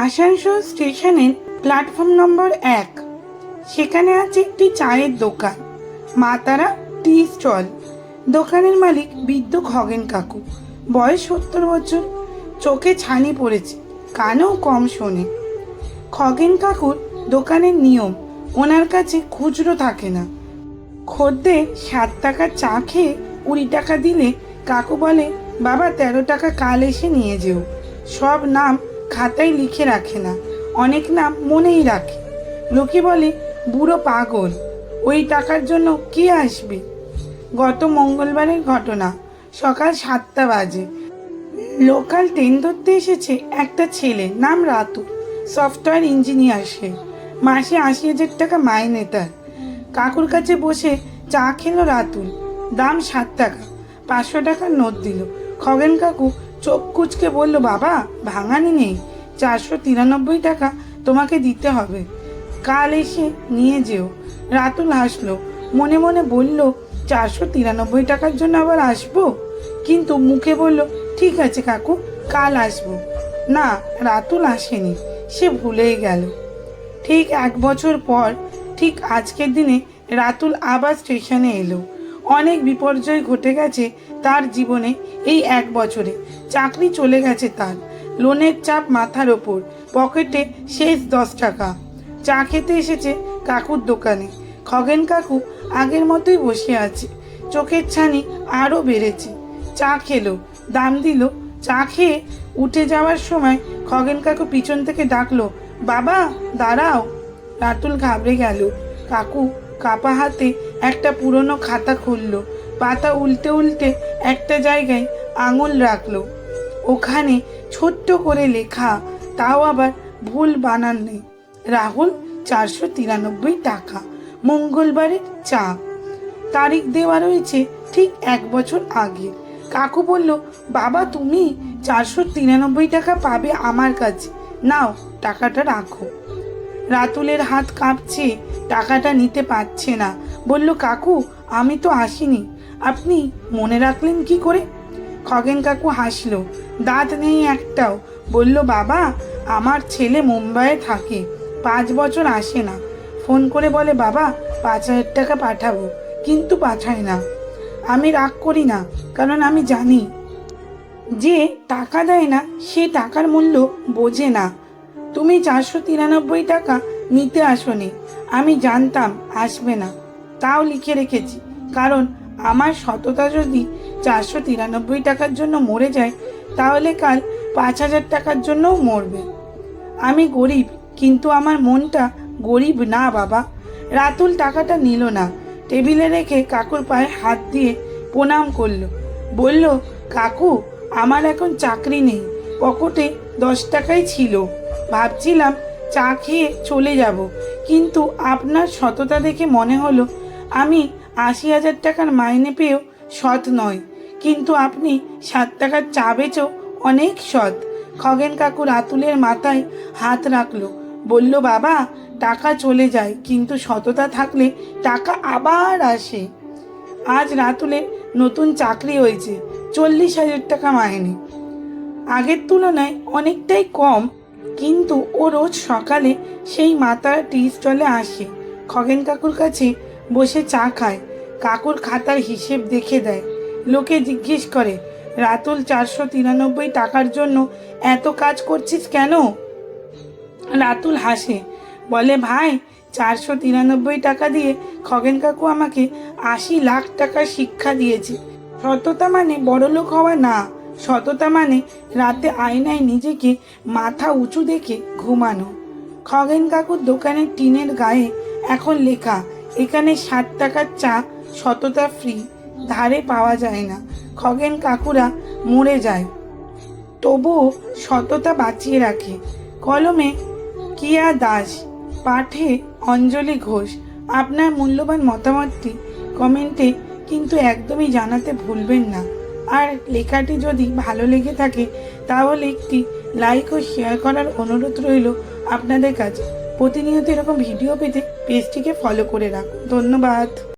আসানসোল স্টেশনের platform number 1 সেখানে আছে একটি চায়ের দোকান, মা তারা টি স্টল। দোকানের মালিক বৃদ্ধ খগেন কাকু, বয়স 70 বছর, চোখে ছানি পড়েছে, কানেও কম শোনে। খগেন কাকুর দোকানের নিয়ম, ওনার কাছে খুচরো থাকে না। খদ্দের 7 টাকার চা খেয়ে 20 টাকা দিলে কাকু বলে, বাবা 13 টাকা কাল এসে নিয়ে যেও। সব নাম খাতায় লিখে রাখে না, অনেক নাম মনেই রাখে। লোকে বলে বুড়ো পাগল, ওই টাকার জন্য কে আসবে। গত মঙ্গলবারের ঘটনা, সকাল 7টা বাজে। লোকাল ট্রেন ধরতে এসেছে একটা ছেলে, নাম রাতু, সফটওয়্যার ইঞ্জিনিয়ার। সে মাসে 80,000 টাকা মাইনে তার। কাকুর কাছে বসে চা খেলো রাতুল, দাম 7 টাকা। 500 টাকার নোট দিল। খগেন কাকু চোখ কুচকে বলল, বাবা ভাঙানি নেই, 493 টাকা তোমাকে দিতে হবে, কাল এসে নিয়ে যেও। রাতুল হাসলো, মনে মনে বলল, 493 টাকার জন্য আবার আসবো? কিন্তু মুখে বলল, ঠিক আছে কাকু, কাল আসবো। না, রাতুল আসেনি, সে ভুলেই গেল। ঠিক 1 বছর পর, ঠিক আজকের দিনে রাতুল আবার স্টেশনে এলো। অনেক বিপর্যয় ঘটে গেছে তার জীবনে এই 1 বছরে। চাকরি চলে গেছে তার, লোনের চাপ মাথার ওপর, পকেটে শেষ 10 টাকা। চা খেতে এসেছে কাকুর দোকানে। খগেন কাকু আগের মতোই বসে আছে, চোখের ছানি আরও বেড়েছে। চা খেলো, দাম দিল। চা খেয়ে উঠে যাওয়ার সময় খগেন কাকু পিছন থেকে ডাকলো, বাবা দাঁড়াও। রাতুল ঘাবড়ে গেল। কাকু কাপা হাতে একটা পুরনো খাতা খুললো, পাতা উল্টে উল্টে একটা জায়গায় আঙুল রাখলো। ওখানে ছোট্ট করে লেখা, তাও আবার ভুল বানান নেই, রাহুল 493 টাকা, মঙ্গলবারের চা। তারিখ দেওয়া রয়েছে ঠিক 1 বছর আগে। কাকু বলল, বাবা তুমি 493 টাকা পাবে আমার কাছে, নাও টাকাটা রাখো। রাতুলের হাত কাঁপছে, টাকাটা নিতে পারছে না। বলল, কাকু আমি তো আসিনি, আপনি মনে রাখলেন কি করে? খগেন কাকু হাসলো, দাঁত নেই একটাও। বলল, বাবা আমার ছেলে মুম্বাইয়ে থাকে, 5 বছর আসে না। ফোন করে বলে, বাবা 5,000 টাকা পাঠাবো, কিন্তু পাঠায় না। আমি রাগ করি না, কারণ আমি জানি যে টাকা দেয় না সে টাকার মূল্য বোঝে না। তুমি 493 টাকা নিতে আসোনি, আমি জানতাম আসবে না, তাও লিখে রেখেছি, কারণ আমার সততা যদি 493 টাকার জন্য মরে যায়, তাহলে কাল 5,000 টাকার জন্যও মরবে। আমি গরিব, কিন্তু আমার মনটা গরিব না বাবা। রাতুল টাকাটা নিল না, টেবিলে রেখে কাকুর পায়ে হাত দিয়ে প্রণাম করলো। বলল, কাকু আমার এখন চাকরি নেই, পকেটে 10 টাকাই ছিল, ভাবছিলাম চা খেয়ে চলে যাব, কিন্তু আপনার সততা দেখে মনে হলো আমি 80,000 টাকার মাইনে পেয়েও সৎ নয়, কিন্তু আপনি 7 টাকার চা বেচেও অনেক সৎ। খগেন কাকু রাতুলের মাথায় হাত রাখলো, বলল, বাবা টাকা চলে যায়, কিন্তু সততা থাকলে টাকা আবার আসে। আজ রাতুলের নতুন চাকরি হয়েছে, 40,000 টাকা মাইনে, আগের তুলনায় অনেকটাই কম, কিন্তু ও রোজ সকালে সেই মাতার টি স্টলে আসে, খগেন কাকুর কাছে বসে চা খায়, কাকুর খাতার হিসেব দেখে দেয়। লোকে জিজ্ঞেস করে, রাতুল 493 টাকার জন্য এত কাজ করছিস কেন? রাতুল হাসে, বলে, ভাই 493 টাকা দিয়ে খগেন কাকু আমাকে 80 লাখ টাকার শিক্ষা দিয়েছে। সততা মানে বড়লোক হওয়া না, সততা মানে রাতে আয়নায় নিজেকে মাথা উঁচু দেখে ঘুমানো। খগেন কাকুর দোকানের টিনের গায়ে এখন লেখা, এখানে 7 টাকার চা, সততা ফ্রি, ধারে পাওয়া যায় না। খগেন কাকুরা মরে যায়, তবুও সততা বাঁচিয়ে রাখে। কলমে কিয়া দাস, পাঠে অঞ্জলি ঘোষ। আপনার মূল্যবান মতামতটি কমেন্টে কিন্তু একদমই জানাতে ভুলবেন না। আর লেখাটি যদি ভালো লেগে থাকে তাহলে একটি লাইক ও শেয়ার করার অনুরোধ রইল আপনাদের কাছে। প্রতিনিয়ত এরকম ভিডিও পেতে পেজটিকে ফলো করে রাখুন। ধন্যবাদ।